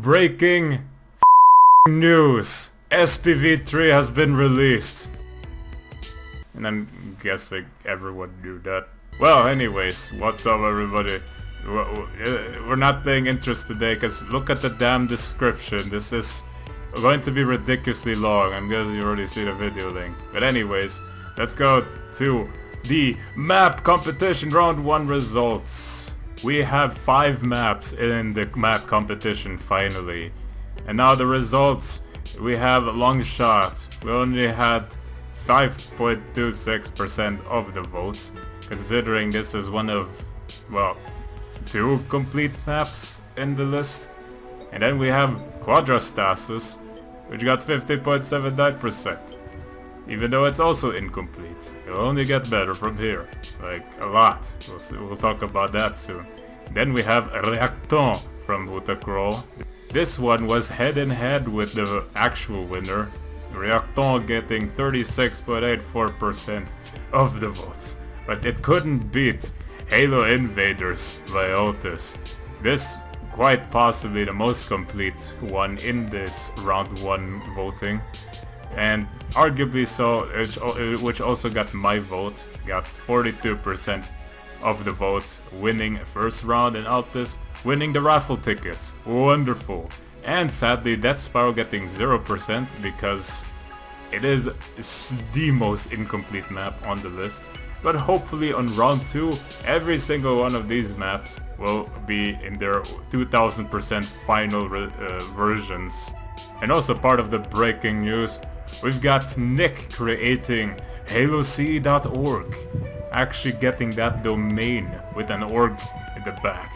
breaking news. SPV3 has been released. And I'm guessing everyone knew that. Well, anyways, what's up everybody? We're not playing interest today because look at the damn description. This is going to be ridiculously long. I'm guessing you already see the video link. But anyways, let's go to the map competition round 1 results. We have 5 maps in the map competition finally. And now the results. We have Longershot. We only had 5.26% of the votes, considering this is one of, well, 2 complete maps in the list. And then we have Quadra-Stasis, which got 50.79%. Even though it's also incomplete. It'll only get better from here. Like, a lot. We'll talk about that soon. Then we have Reus from Hutacrawl. This one was head and head with the actual winner. Reus getting 36.84% of the votes. But it couldn't beat Halo Invaders by aLTis. This quite possibly the most complete one in this round 1 voting. And arguably so, which also got my vote, got 42% of the votes, winning first round, and aLTis winning the raffle tickets. Wonderful. And sadly Death Spiral getting 0% because it is the most incomplete map on the list. But hopefully on round 2, every single one of these maps will be in their 2000% final versions. And also part of the breaking news, we've got Nick creating HaloC.org, actually getting that domain with an org in the back.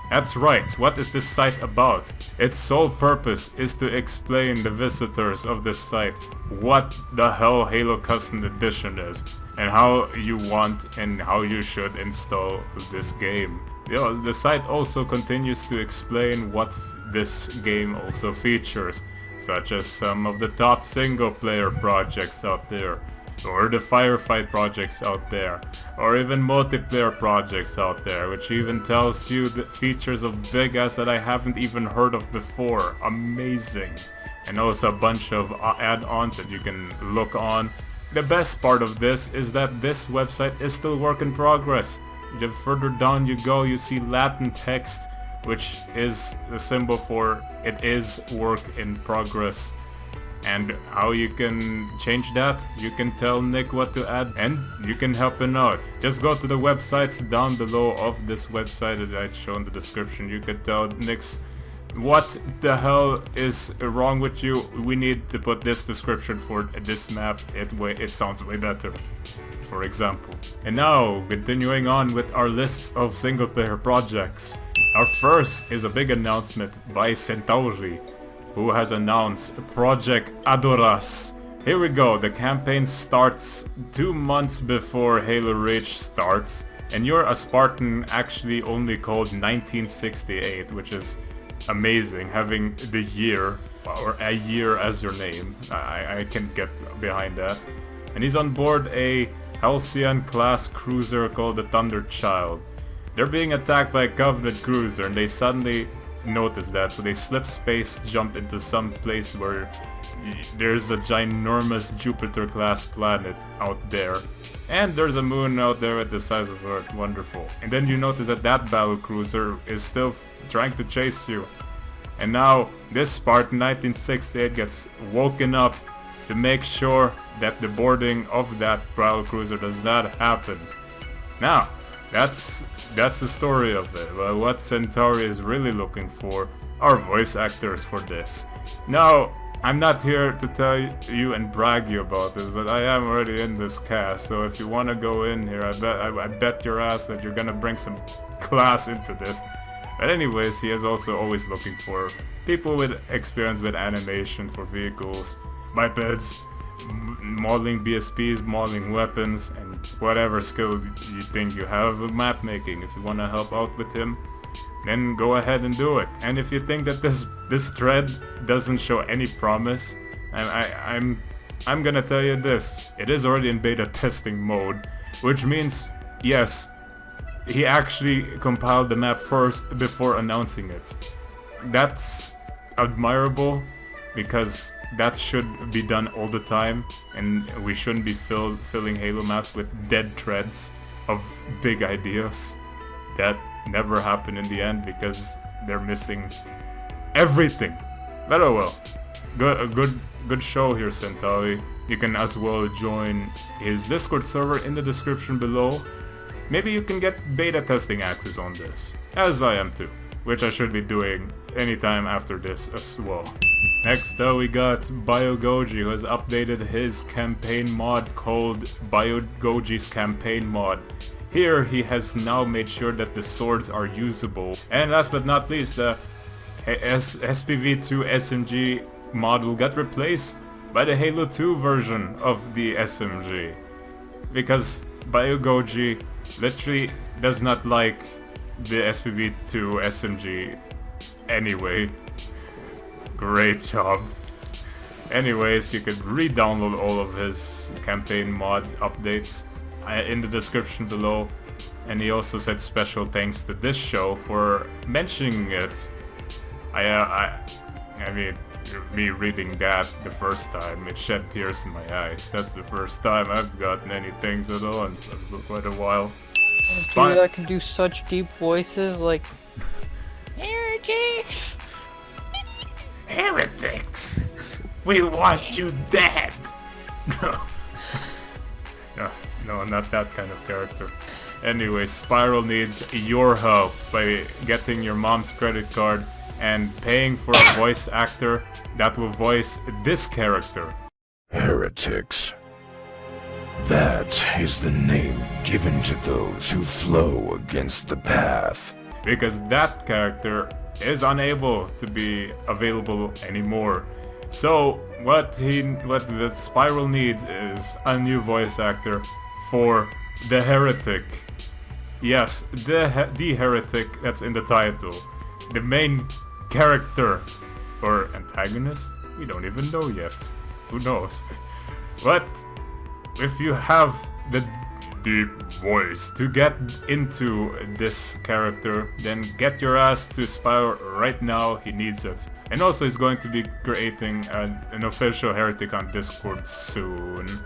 That's right, what is this site about? Its sole purpose is to explain the visitors of this site what the hell Halo Custom Edition is, and how you want and how you should install this game. The site also continues to explain what this game also features, such as some of the top single player projects out there, or the firefight projects out there, or even multiplayer projects out there, which even tells you the features of BigassV that I haven't even heard of before. Amazing. And also a bunch of add-ons that you can look on. The best part of this is that this website is still work in progress. Just further down you go, you see Latin text, which is the symbol for it is work in progress. And how you can change that, you can tell Nick what to add and you can help him out. Just go to the websites down below of this website that I show in the description. You can tell Nick's what the hell is wrong with you. We need to put this description for this map. It sounds way better, for example. And now, continuing on with our lists of single player projects. Our first is a big announcement by Centauri, who has announced Project Addoras. Here we go, the campaign starts 2 months before Halo Reach starts, and you're a Spartan actually only called 1968, which is amazing, having the year, or a year as your name. I can get behind that. And he's on board a Halcyon class cruiser called the Thunderchild. They're being attacked by a Covenant cruiser and they suddenly notice that, so they slip space, jump into some place where there's a ginormous Jupiter class planet out there, and there's a moon out there at the size of Earth. Wonderful. And then you notice that that battle cruiser is still trying to chase you, and now this Spartan 1968 gets woken up to make sure that the boarding of that battle cruiser does not happen. Now that's the story of it. Well, what Centauri is really looking for are voice actors for this. Now, I'm not here to tell you and brag you about this, but I am already in this cast, so if you want to go in here, I bet your ass that you're gonna bring some class into this. But anyways, he is also always looking for people with experience with animation for vehicles, bipeds, modeling BSPs, modeling weapons, and whatever skill you think you have with map making. If you want to help out with him, then go ahead and do it. And if you think that this thread doesn't show any promise, I'm gonna tell you this: it is already in beta testing mode, which means yes, he actually compiled the map first before announcing it. That's admirable, because that should be done all the time, and we shouldn't be filling Halo maps with dead threads of big ideas. That never happened in the end because they're missing everything. But oh well. A good show here, Centauri. You can as well join his Discord server in the description below. Maybe you can get beta testing access on this, as I am too, which I should be doing anytime after this as well. Next though, we got BioGoji, who has updated his campaign mod called BioGoji's Campaign Mod. Here he has now made sure that the swords are usable. And last but not least, the SPV2 SMG mod will get replaced by the Halo 2 version of the SMG. Because BioGoji literally does not like the SPV2 SMG anyway. Great job. Anyways, you could re-download all of his campaign mod updates in the description below. And he also said special thanks to this show for mentioning it. I mean, me reading that the first time, it shed tears in my eyes. That's the first time I've gotten any things at all in quite a while. Dude, I can do such deep voices like Heretics! Heretics! We want you dead! No, not that kind of character. Anyway, Spiral needs your help by getting your mom's credit card and paying for a voice actor that will voice this character. Heretics. That is the name given to those who flow against the path. Because that character is unable to be available anymore. So what the Spiral needs is a new voice actor for the Heretic. Yes, the Heretic that's in the title. The main character or antagonist? We don't even know yet. Who knows? But if you have the deep voice to get into this character, then get your ass to Spiral right now. He needs it. And also he's going to be creating an official Heretic on Discord soon.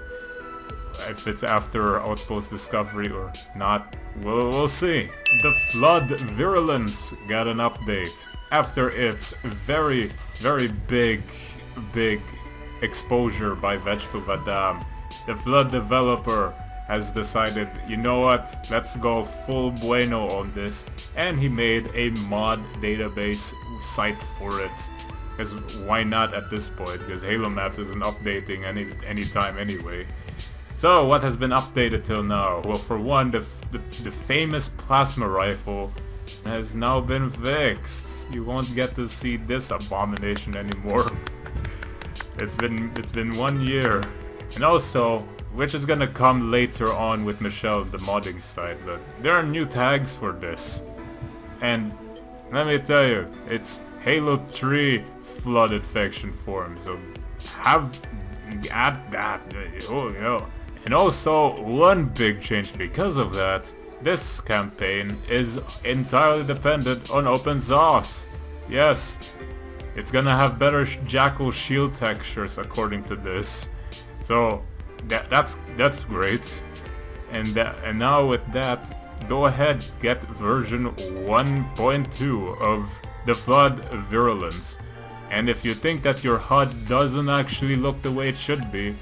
If it's after Outpost Discovery or not, we'll see. The Flood Virulence got an update after its very big exposure by Vegetable Vadam. The Flood developer has decided, you know what, let's go full bueno on this, and he made a mod database site for it. Because why not at this point, because Halo Maps isn't updating anytime anyway. So what has been updated till now? Well, for one, the famous plasma rifle has now been fixed. You won't get to see this abomination anymore. It's been 1 year. And also, which is gonna come later on with Michelle, the modding site, but there are new tags for this. And let me tell you, it's Halo 3 flooded faction form, so add that. Oh, yeah. And also, one big change because of that, this campaign is entirely dependent on open source. Yes, it's gonna have better Jackal shield textures according to this. So that's great. And now with that, go ahead, get version 1.2 of the Flood Virulence. And if you think that your HUD doesn't actually look the way it should be,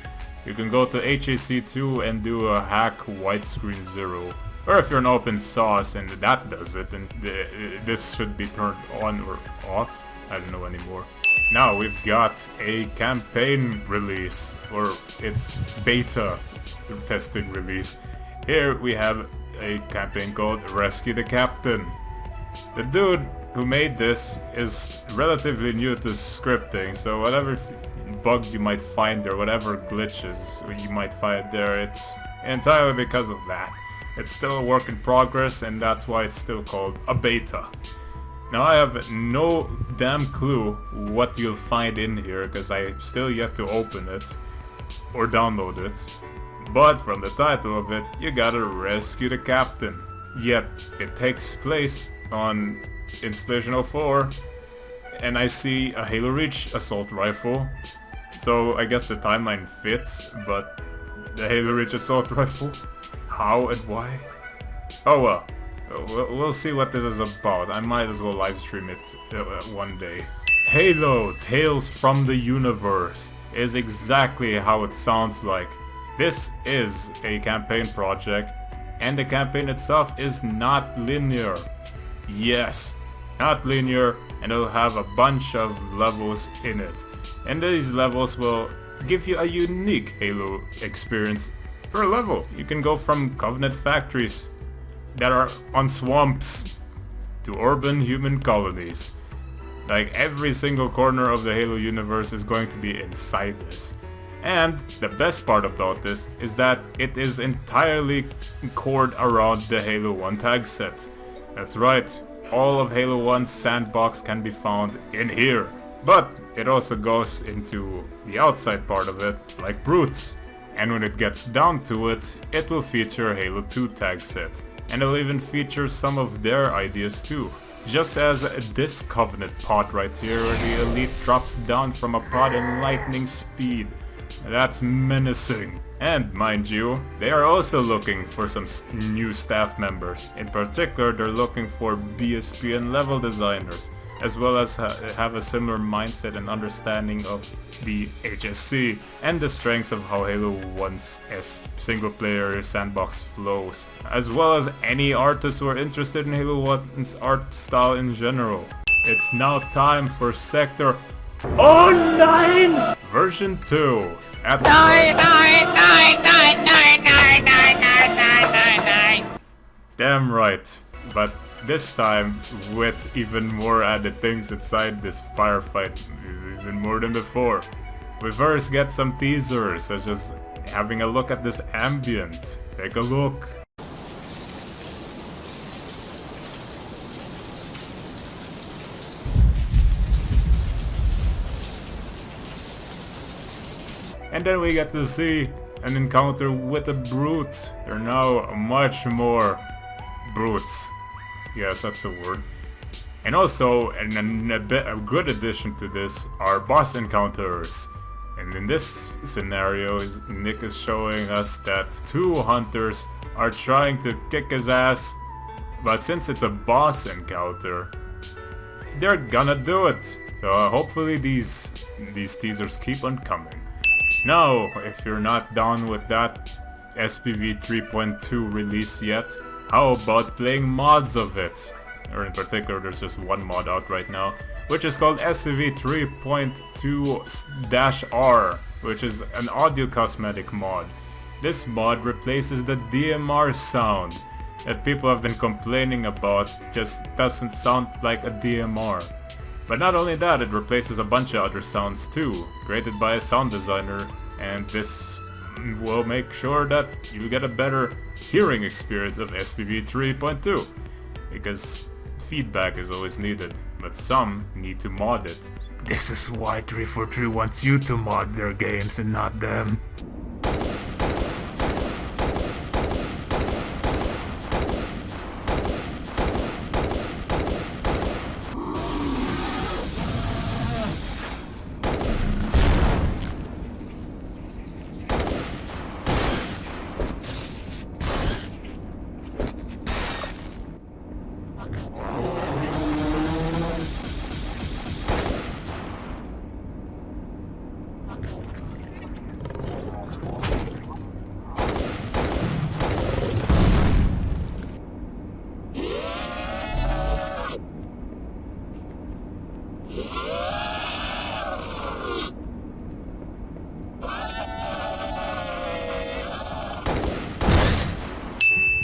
you can go to HAC2 and do a hack widescreen 0. Or if you're an open source and that does it, then this should be turned on or off. I don't know anymore. Now we've got a campaign release, or it's beta testing release. Here we have a campaign called Rescue the Captain. The dude who made this is relatively new to scripting, so whatever bug you might find there, whatever glitches you might find there, it's entirely because of that. It's still a work in progress, and that's why it's still called a beta. Now I have no damn clue what you'll find in here, because I still yet to open it or download it. But from the title of it, you gotta rescue the captain. Yet it takes place on Installation 04 and I see a Halo Reach assault rifle. So I guess the timeline fits, but the Halo Reach assault rifle? How and why? Oh well. We'll see what this is about. I might as well livestream it one day. Halo Tales from the Universe is exactly how it sounds like. This is a campaign project, and the campaign itself is not linear. Yes, not linear, and it'll have a bunch of levels in it. And these levels will give you a unique Halo experience per level. You can go from Covenant factories that are on swamps to urban human colonies. Like every single corner of the Halo universe is going to be inside this. And the best part about this is that it is entirely cored around the Halo 1 tag set. That's right, all of Halo 1's sandbox can be found in here. But it also goes into the outside part of it, like Brutes. And when it gets down to it, it will feature Halo 2 tag set. And it'll even feature some of their ideas too. Just as this Covenant pod right here, where the Elite drops down from a pod in lightning speed. That's menacing. And mind you, they are also looking for some new staff members. In particular, they're looking for BSP and level designers, as well as have a similar mindset and understanding of the HSC and the strengths of how Halo 1's single player sandbox flows, as well as any artists who are interested in Halo 1's art style in general. It's now time for Sector 09 version 2. That's right. Damn right, but this time with even more added things inside this firefight, even more than before. We first get some teasers, such as having a look at this ambient. Take a look. And then we get to see an encounter with a brute. There are now much more brutes. Yes, that's a word. And also, a good addition to this are boss encounters. And in this scenario, Nick is showing us that 2 hunters are trying to kick his ass, but since it's a boss encounter, they're gonna do it. So hopefully these teasers keep on coming. Now, if you're not done with that SPV3.2 release yet, how about playing mods of it? Or in particular, there's just one mod out right now, which is called SPV3.2-R, which is an audio cosmetic mod. This mod replaces the DMR sound that people have been complaining about, just doesn't sound like a DMR. But not only that, it replaces a bunch of other sounds too, created by a sound designer, and this will make sure that you get a better hearing experience of SPV 3.2, because feedback is always needed, but some need to mod it. This is why 343 wants you to mod their games and not them.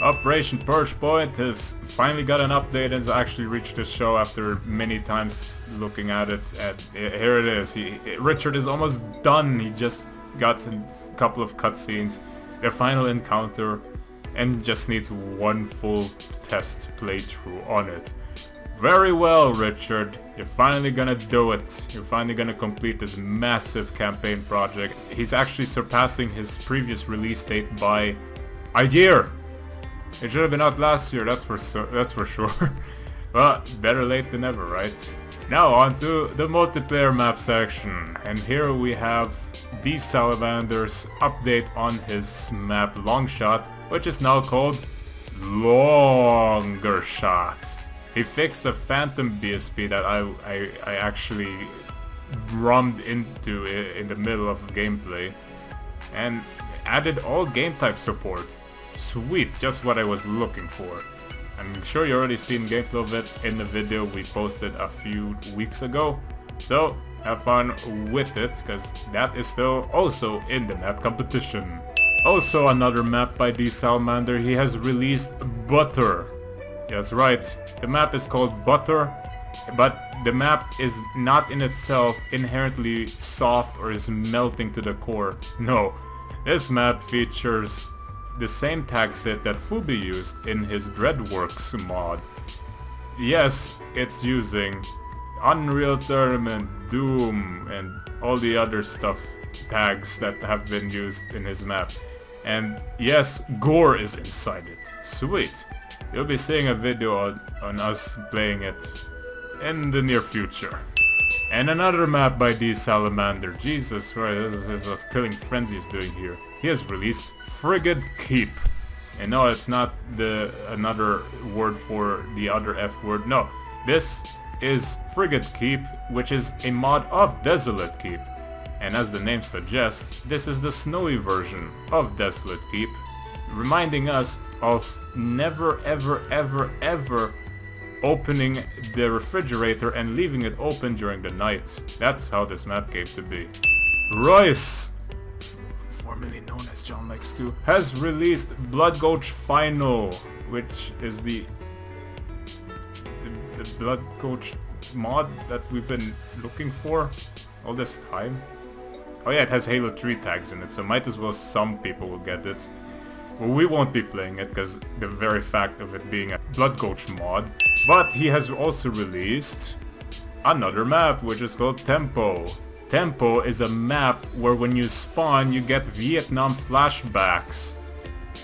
Operation Purgepoint has finally got an update and has actually reached the show after many times looking at it. And here it is. Richard is almost done. He just got a couple of cutscenes, their final encounter, and just needs one full test playthrough on it. Very well, Richard. You're finally gonna do it. You're finally gonna complete this massive campaign project. He's actually surpassing his previous release date by a year. It should have been out last year, that's for sure. Well, better late than never, right? Now on to the multiplayer map section, and here we have DSalimander's update on his map Longshot, which is now called Longershot. He fixed the phantom BSP that I actually drummed into in the middle of gameplay, and added all game type support. Sweet, just what I was looking for. I'm sure you already seen gameplay of it in the video we posted a few weeks ago, so have fun with it, because that is still also in the map competition. Also another map by DSalimander, he has released Butter. That's right, the map is called Butter, but the map is not in itself inherently soft or is melting to the core. No, this map features the same Tagset that Fubi used in his Dreadworks mod. Yes, it's using Unreal Tournament, Doom, and all the other stuff, tags that have been used in his map. And yes, gore is inside it. Sweet. You'll be seeing a video on us playing it in the near future. And another map by DSalimander. Jesus Christ, this is a killing frenzy he's doing here. He has released Frigid Keep. And no, it's not another word for the other F word. No, this is Frigid Keep, which is a mod of Desolate Keep. And as the name suggests, this is the snowy version of Desolate Keep, reminding us of never ever ever ever opening the refrigerator and leaving it open during the night. That's how this map came to be. Reus, formerly known as John Likes To, has released Bloodgulchfinal, which is the Bloodgulch mod that we've been looking for all this time. Oh yeah, it has Halo 3 tags in it, so might as well some people will get it. Well, we won't be playing it because the very fact of it being a Bloodgulch mod. But he has also released another map, which is called Tempo. Tempo is a map where when you spawn you get Vietnam flashbacks.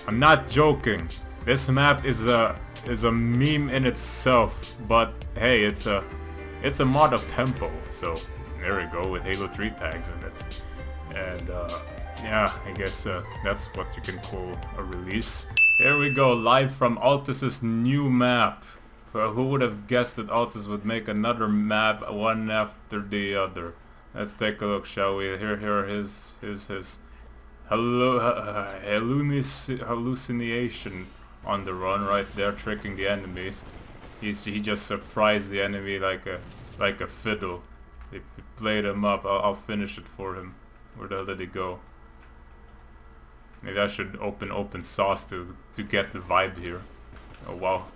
I'm not joking. This map is a meme in itself, but hey, it's a mod of Tempo. So there we go, with Halo 3 tags in it. And yeah, I guess that's what you can call a release. Here we go, live from aLTis' new map. Who would have guessed that aLTis would make another map one after the other? Let's take a look, shall we? Here are his hallucination on the run right there, tricking the enemies. He just surprised the enemy like a fiddle. He played him up. I'll finish it for him. Where the hell did he go? Maybe I should open source to get the vibe here. Oh wow.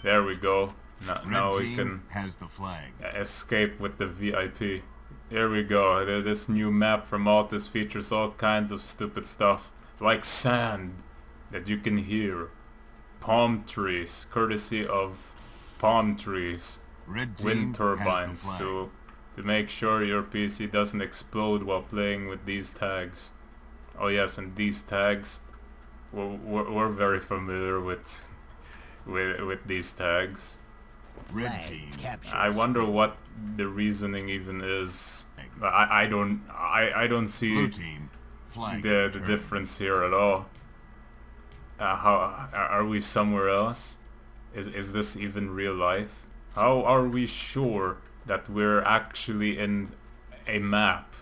There we go. Now we can has the flag. Escape with the VIP. Here we go. This new map from aLTis features all kinds of stupid stuff, like sand that you can hear, palm trees, courtesy of palm trees, wind turbines to make sure your PC doesn't explode while playing with these tags. Oh yes, and these tags, we're very familiar with these tags. Red team captures. I wonder what the reasoning even is. I don't see Blue team flag the difference here at all. How are we somewhere else? Is this even real life? How are we sure that we're actually in a map?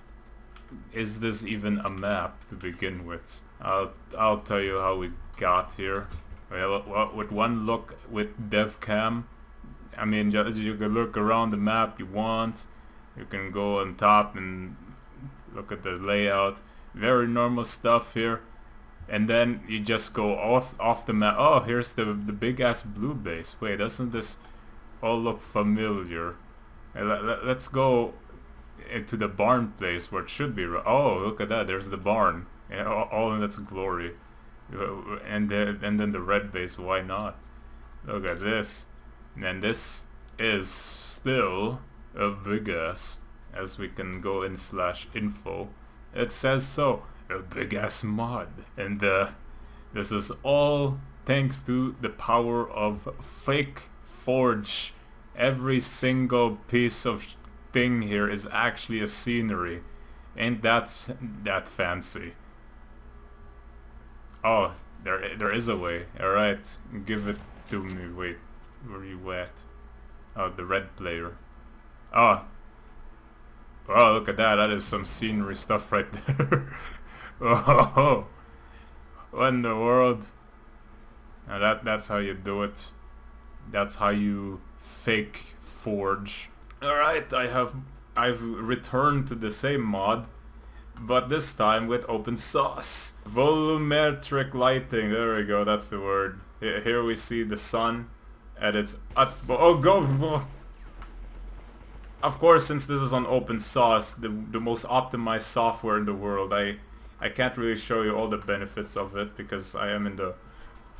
Is this even a map to begin with? I'll tell you how we got here. Well, with one look with DevCam, I mean, you can look around the map you want. You can go on top and look at the layout. Very normal stuff here. And then you just go off the map. Oh, here's the big ass blue base. Wait, doesn't this all look familiar? Let's go into the barn place where it should be. Oh, look at that. There's the barn. All in its glory. And then the red base. Why not? Look at this. And this is still a big ass, as we can go in /info. It says so. A big ass mod. And this is all thanks to the power of fake forge. Every single piece of thing here is actually a scenery. Ain't that fancy? Oh, there is a way. Alright, give it to me. Wait, where are you at? Oh, the red player. Oh. Oh, look at that. That is some scenery stuff right there. Oh, what in the world? Now that's how you do it. That's how you fake forge. Alright, I've returned to the same mod, but this time with open source. Volumetric lighting, there we go, that's the word. Here we see the sun at its Of course, since this is on open source, the most optimized software in the world, I can't really show you all the benefits of it because I am in the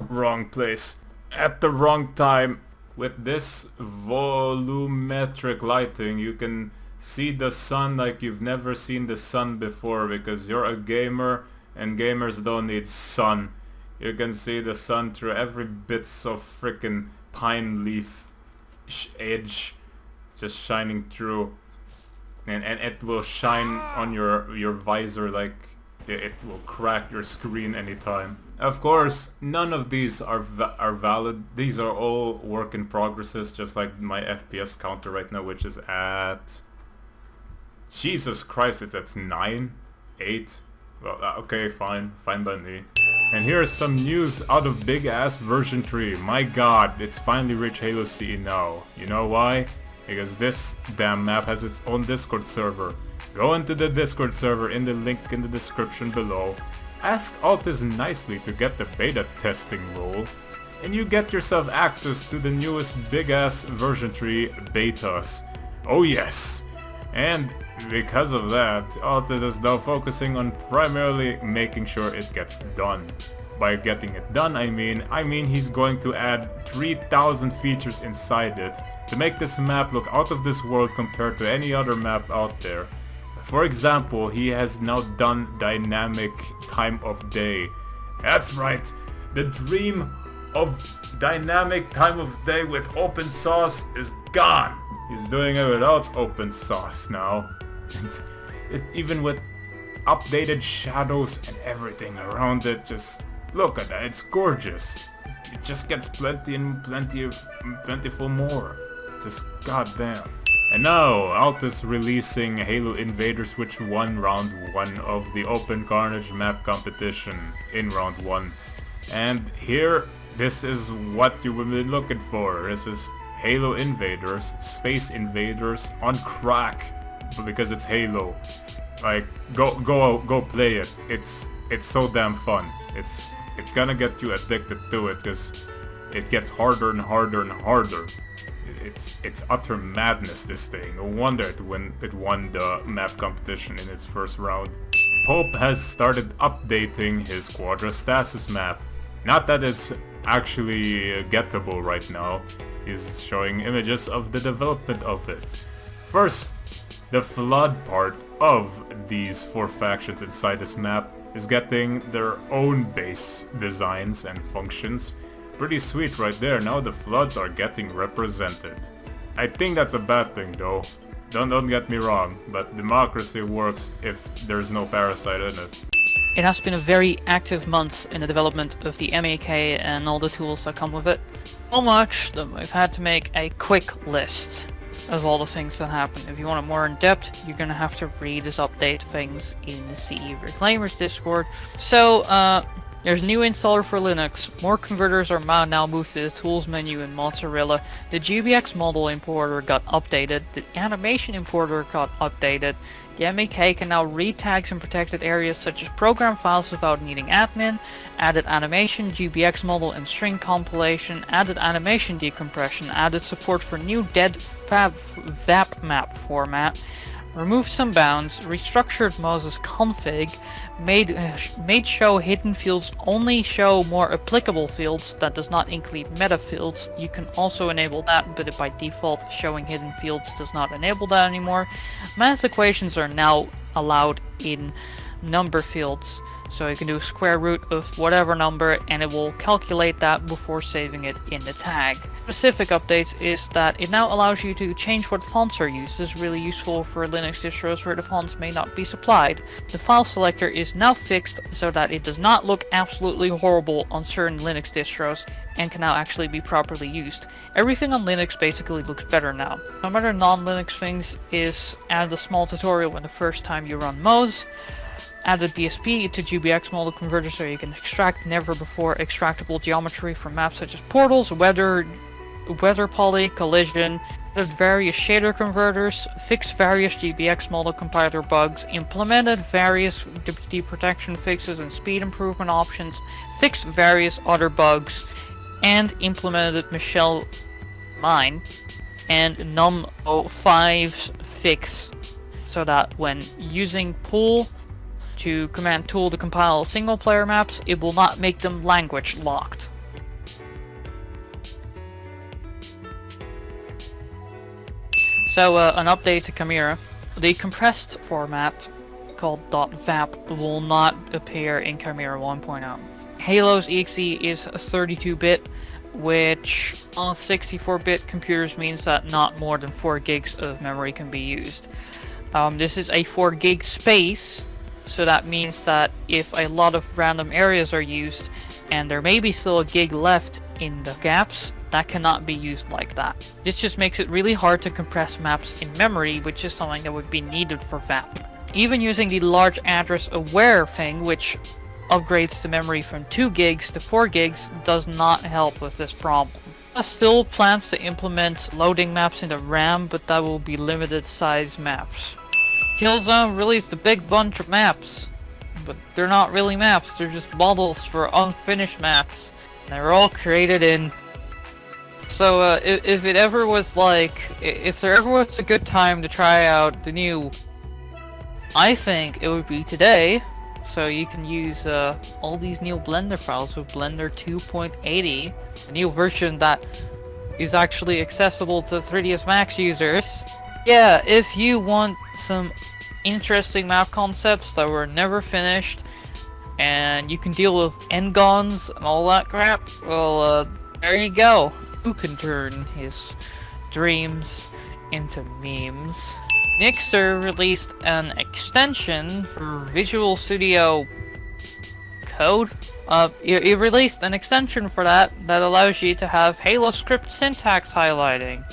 wrong place at the wrong time. With this volumetric lighting, you can see the sun like you've never seen the sun before because you're a gamer and gamers don't need sun. You can see the sun through every bits of frickin' pine leaf edge just shining through, and it will shine on your visor like it will crack your screen anytime. Of course, none of these are valid. These are all work in progresses, just like my FPS counter right now, which is at... Jesus Christ, it's at 9? 8? Well, okay, fine by me. And here's some news out of BigassV3. My god, it's finally reached Halo CE now. You know why? Because this damn map has its own Discord server. Go into the Discord server in the link in the description below. Ask aLTis nicely to get the beta testing role, and you get yourself access to the newest BigassV3 Betas. Oh yes! And because of that, aLTis is now focusing on primarily making sure it gets done. By getting it done, I mean he's going to add 3,000 features inside it to make this map look out of this world compared to any other map out there. For example, he has now done dynamic time of day. That's right, the dream of dynamic time of day with open source is gone. He's doing it without open source now. And even with updated shadows and everything around it, just look at that, it's gorgeous. It just gets plentiful more. Just goddamn. And now, aLTis releasing Halo Invaders, which won round 1 of the OpenCarnage map competition in round 1. And here, this is what you would be looking for. This is Halo Invaders, Space Invaders on crack, because it's Halo. Like, go play it. It's so damn fun. It's gonna get you addicted to it, because it gets harder and harder and harder. It's utter madness, this thing. No wonder it won the map competition in its first round. Pope has started updating his Quadra-Stasis map. Not that it's actually gettable right now. He's showing images of the development of it. First, the flood part of these 4 factions inside this map is getting their own base designs and functions. Pretty sweet right there. Now the floods are getting represented. I think that's a bad thing though. Don't get me wrong, but democracy works if there's no parasite in it. It has been a very active month in the development of the MEK and all the tools that come with it. So much that we've had to make a quick list of all the things that happen. If you want it more in depth, you're gonna have to read us update things in the CE Reclaimers Discord. So, there's a new installer for Linux. More converters are now moved to the tools menu in Mozzarella. The GBX model importer got updated. The animation importer got updated. The MEK can now read tags in protected areas such as program files without needing admin. Added animation, GBX model and string compilation. Added animation decompression. Added support for new dead VAP map format. Removed some bounds, restructured Moses config, made show hidden fields only show more applicable fields that does not include meta fields. You can also enable that, but by default showing hidden fields does not enable that anymore. Math equations are now allowed in number fields. So you can do square root of whatever number and it will calculate that before saving it in the tag. Specific updates is that it now allows you to change what fonts are used. This is really useful for Linux distros where the fonts may not be supplied. The file selector is now fixed so that it does not look absolutely horrible on certain Linux distros and can now actually be properly used. Everything on Linux basically looks better now. Some other non-Linux things is add a small tutorial when the first time you run Moz. Added BSP to GBX model converter so you can extract never before extractable geometry from maps such as portals, weather poly, collision. Added various shader converters, fixed various GBX model compiler bugs, implemented various DPT protection fixes and speed improvement options, fixed various other bugs, and implemented Michelle Mine and num05's fix so that when using pool to command tool to compile single player maps, it will not make them language locked. So an update to Chimera. The compressed format called .vap will not appear in Chimera 1.0. Halo's exe is 32-bit, which on 64-bit computers means that not more than 4 gigs of memory can be used. This is a 4 gig space, so that means that if a lot of random areas are used and there may be still a gig left in the gaps, that cannot be used like that. This just makes it really hard to compress maps in memory, which is something that would be needed for VAP. Even using the large address aware thing, which upgrades the memory from 2 gigs to 4 gigs, does not help with this problem. Still plans to implement loading maps into RAM, but that will be limited size maps. Killzone released a big bunch of maps, but they're not really maps, they're just models for unfinished maps. And they're all created in... So if it ever was like, if there ever was a good time to try out the new, I think it would be today. So you can use all these new Blender files with Blender 2.80, a new version that is actually accessible to 3ds Max users. Yeah, if you want some interesting map concepts that were never finished, and you can deal with n-gons and all that crap, well, there you go. Who can turn his dreams into memes? Nixter released an extension for Visual Studio Code. It released an extension for that allows you to have Halo script syntax highlighting.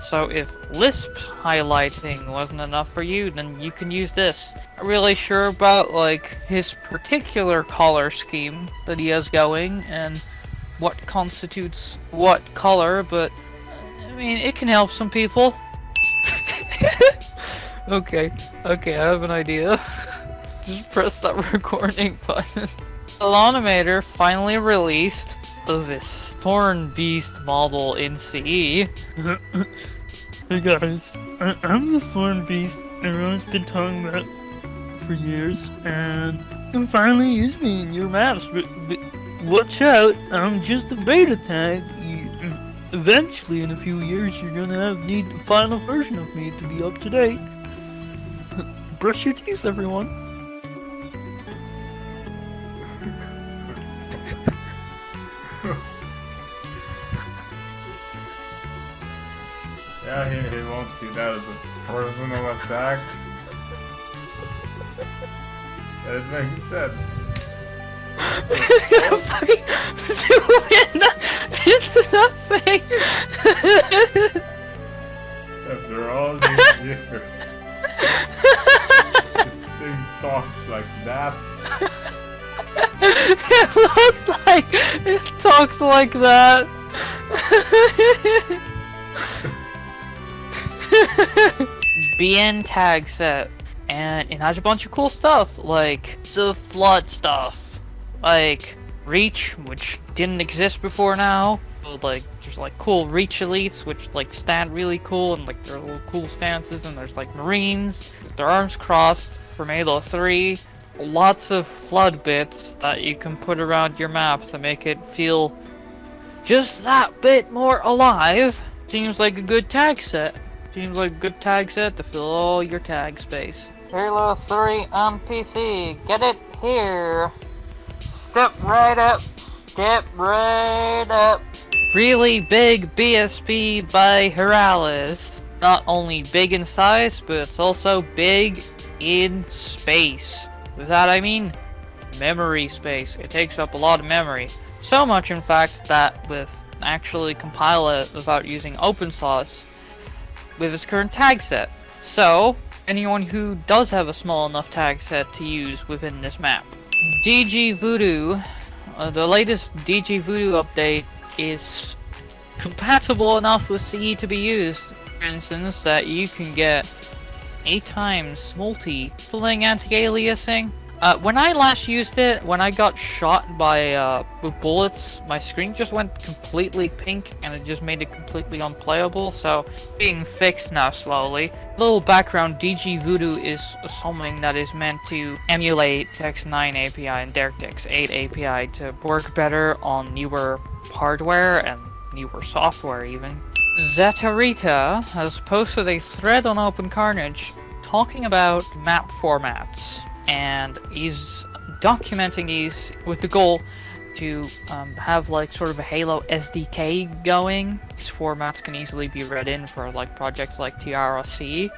So if Lisp highlighting wasn't enough for you, then you can use this. Not really sure about like his particular color scheme that he has going and what constitutes what color, but I mean it can help some people. Okay, I have an idea. Just press that recording button. Halonimator finally released this Thornbeast model in CE. Hey guys, I'm the Thornbeast everyone's been talking about for years, and you can finally use me in your maps, but watch out, I'm just a beta tag. Eventually, in a few years, you're gonna need the final version of me to be up to date. Brush your teeth, everyone. Yeah, he won't see that as a personal attack. It makes sense. He's gonna fucking zoom into that thing! After all these years, this thing talks like that. It looks like it talks like that. BN Tagset, and it has a bunch of cool stuff like the flood stuff, like reach, which didn't exist before now. But, like there's like cool reach elites which like stand really cool and like they're little cool stances, and there's like marines with their arms crossed from Halo 3. Lots of flood bits that you can put around your map to make it feel just that bit more alive. Seems like a good tag set. Seems like a good tag set to fill all your tag space. Halo 3 on PC. Get it here. Step right up. Step right up. Really big BSP by Virulence. Not only big in size, but it's also big in space. With that I mean memory space. It takes up a lot of memory. So much in fact that with actually compile it without using open source with its current tag set. So anyone who does have a small enough tag set to use within this map. DG Voodoo, the latest DG Voodoo update is compatible enough with CE to be used. For instance, that you can get 8 times multi-pulling anti-aliasing. When I last used it, when I got shot by with bullets, my screen just went completely pink and it just made it completely unplayable, so being fixed now slowly. Little background, DG Voodoo is something that is meant to emulate Tex 9 API and DirectX 8 API to work better on newer hardware and newer software even. Zetarita has posted a thread on OpenCarnage talking about map formats, and he's documenting these with the goal to have like sort of a Halo SDK going. These formats can easily be read in for like projects like TRC.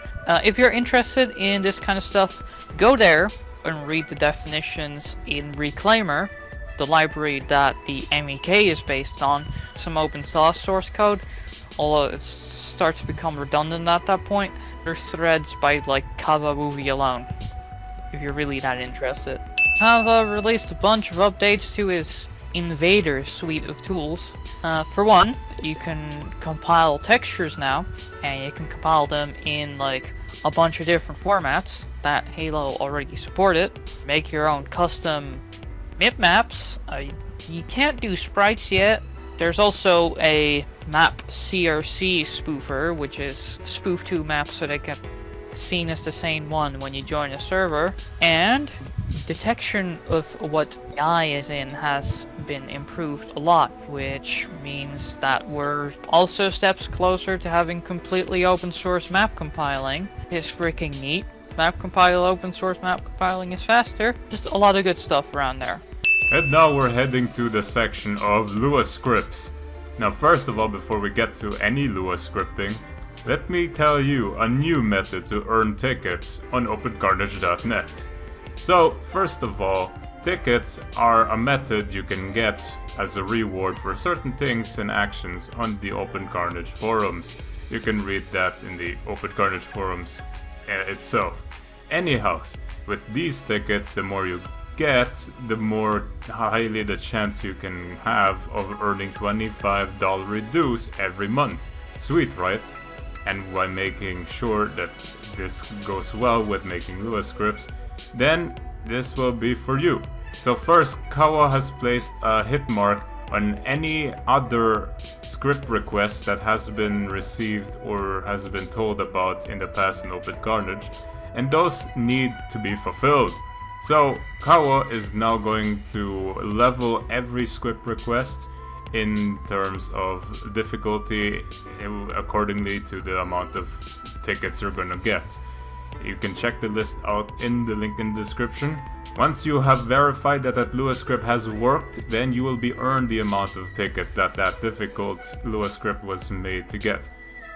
If you're interested in this kind of stuff, go there and read the definitions in Reclaimer, the library that the MEK is based on. Some open source code, although it starts to become redundant at that point. There's threads by like Kava Movie alone, if you're really that interested. Kava released a bunch of updates to his Invaders suite of tools. For one, you can compile textures now, and you can compile them in like a bunch of different formats that Halo already supported. Make your own custom mip maps. You can't do sprites yet. There's also a map CRC spoofer, which is spoof 2 maps so they get seen as the same one when you join a server. And detection of what AI is in has been improved a lot, which means that we're also steps closer to having completely open source map compiling. It's freaking neat. Open source map compiling is faster. Just a lot of good stuff around there. And now we're heading to the section of Lua scripts. Now first of all, before we get to any Lua scripting, let me tell you a new method to earn tickets on OpenCarnage.net. So first of all, tickets are a method you can get as a reward for certain things and actions on the OpenCarnage forums. You can read that in the OpenCarnage forums itself. Anyhow, with these tickets, the more you get, the more highly the chance you can have of earning $25 dues every month. Sweet, right? And by making sure that this goes well with making Lua scripts, then this will be for you. So first, Kawa has placed a hit mark on any other script request that has been received or has been told about in the past in OpenCarnage, and those need to be fulfilled. So Kawa is now going to level every script request in terms of difficulty accordingly to the amount of tickets you're gonna get. You can check the list out in the link in the description. Once you have verified that that Lua script has worked, then you will be earned the amount of tickets that difficult Lua script was made to get.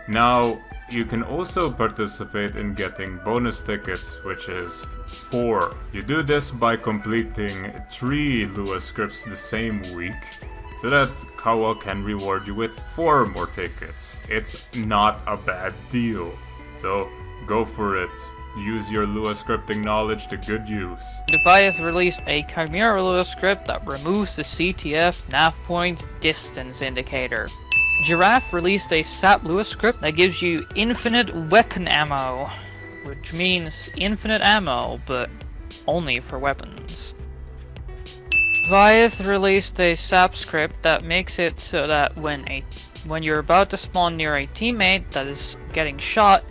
Now, you can also participate in getting bonus tickets, which is 4. You do this by completing 3 Lua scripts the same week, so that Kawa can reward you with 4 more tickets. It's not a bad deal, so go for it. Use your Lua scripting knowledge to good use. Deviath released a Chimera Lua script that removes the CTF Nav Point distance indicator. Giraffe released a SAP Lua script that gives you infinite weapon ammo, which means infinite ammo, but only for weapons. Deviath released a SAP script that makes it so that when you're about to spawn near a teammate that is getting shot,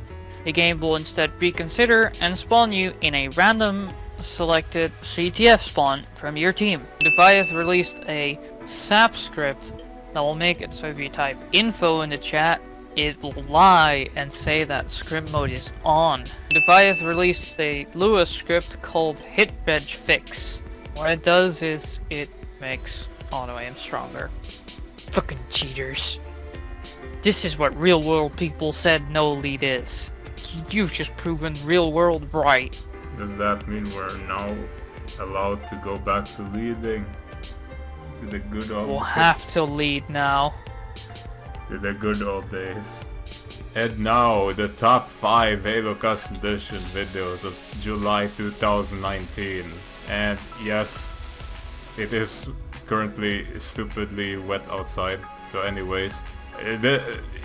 the game will instead reconsider and spawn you in a random selected CTF spawn from your team. Deviath released a SAP script that will make it so if you type info in the chat, it will lie and say that script mode is on. Device released a Lua script called Hit-Reg Fix. What it does is it makes auto-aim stronger. Fucking cheaters. This is what real world people said no lead is. You've just proven real world right. Does that mean we're now allowed to go back to leading? To the good old We'll days? have to lead now. To the good old days. And now, the top 5 Halo Custom Edition videos of July 2019. And yes, it is currently stupidly wet outside. So anyways,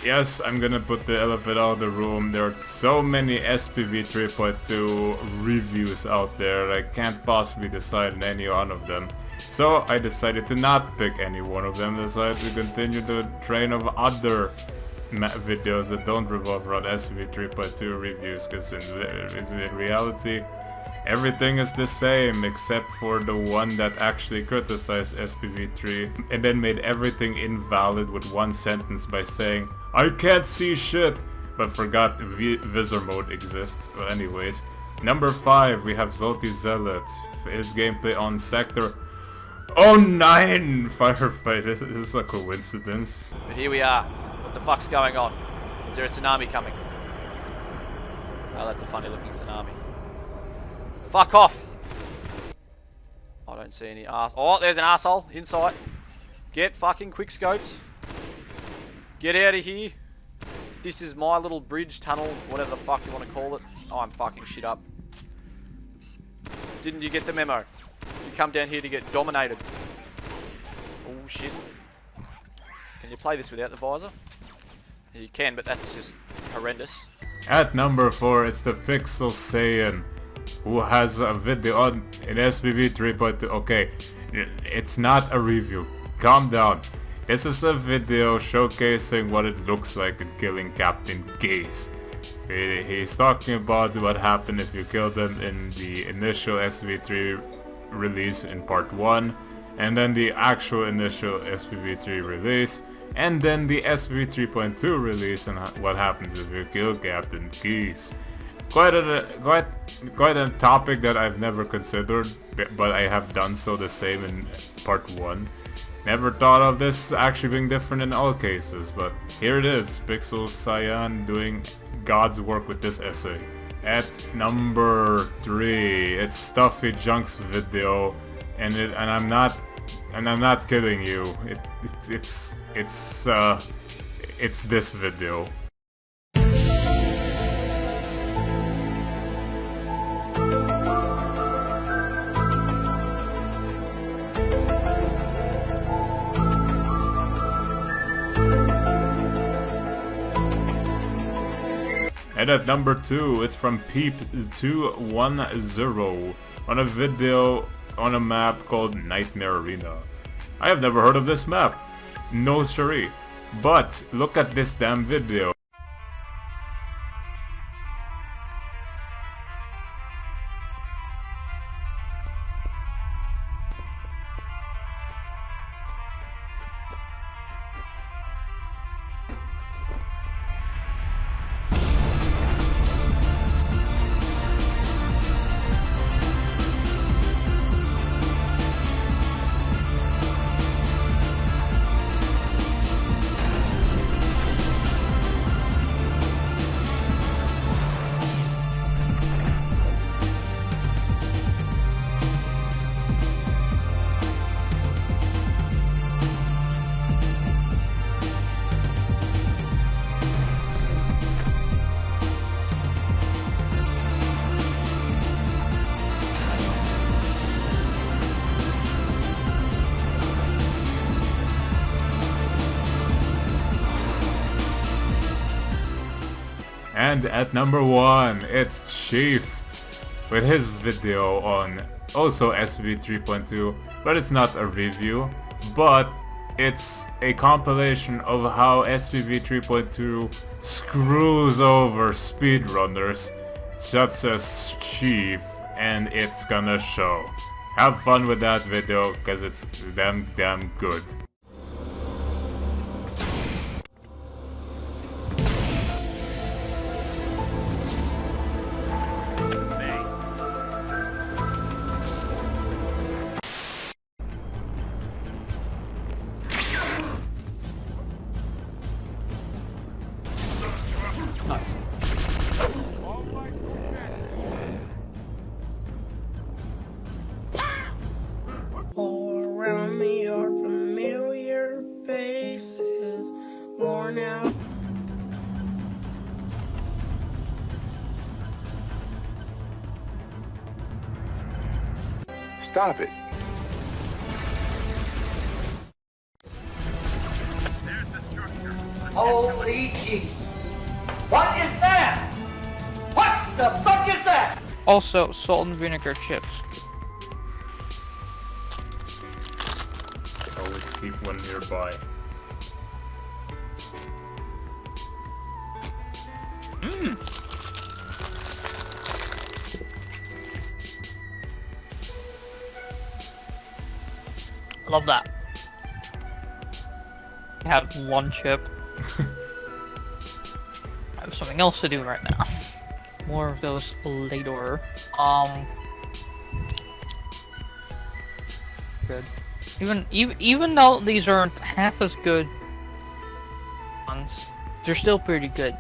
yes, I'm gonna put the elephant out of the room. There are so many SPV3.2 reviews out there, I can't possibly decide on any one of them. So I decided to not pick any one of them, decided to continue the train of other videos that don't revolve around SPV3.2 reviews, because in reality, everything is the same except for the one that actually criticized SPV3 and then made everything invalid with one sentence by saying, "I can't see shit," but forgot visor mode exists. Well, anyways, number 5 we have Zolti Zealot. His gameplay on Sector 09 firefight. This is a coincidence. But here we are. What the fuck's going on? Is there a tsunami coming? Oh, that's a funny looking tsunami. Fuck off! I don't see any arse. Oh, there's an arsehole inside. Get fucking quick scoped. Get out of here. This is my little bridge, tunnel, whatever the fuck you want to call it. Oh, I'm fucking shit up. Didn't you get the memo? You come down here to get dominated. Oh shit. Can you play this without the visor? You can, but that's just horrendous. At number 4, it's the Pixel Saiyan, who has a video on in SPV3.2. Okay, it's not a review. Calm down. This is a video showcasing what it looks like in killing Captain Gaze. He's talking about what happened if you killed him in the initial SPV3 release in part 1, and then the actual initial SPV3 release, and then the SPV3.2 release, and what happens if you kill Captain Gaze. Quite a topic that I've never considered, but I have done so the same in part 1. Never thought of this actually being different in all cases, but here it is, Pixel Saiyan doing God's work with this essay. At number 3, it's Stuffy Junk's video, and I'm not kidding you. It's this video. And at number 2, it's from Peep210 on a video on a map called Nightmare Arena. I have never heard of this map. No siree. But look at this damn video. And at number 1, it's Chief with his video on also SPV3.2, but it's not a review, but it's a compilation of how SPV3.2 screws over speedrunners such as Chief, and it's gonna show. Have fun with that video, cause it's damn good. Nice. All around me are familiar faces, worn out. Stop it. Holy Jesus. What is that? What the fuck is that? Also, salt and vinegar chips. Always keep one nearby. Love that. I have one chip. I have something else to do right now. More of those later. Good. Even though these aren't half as good ones, they're still pretty good.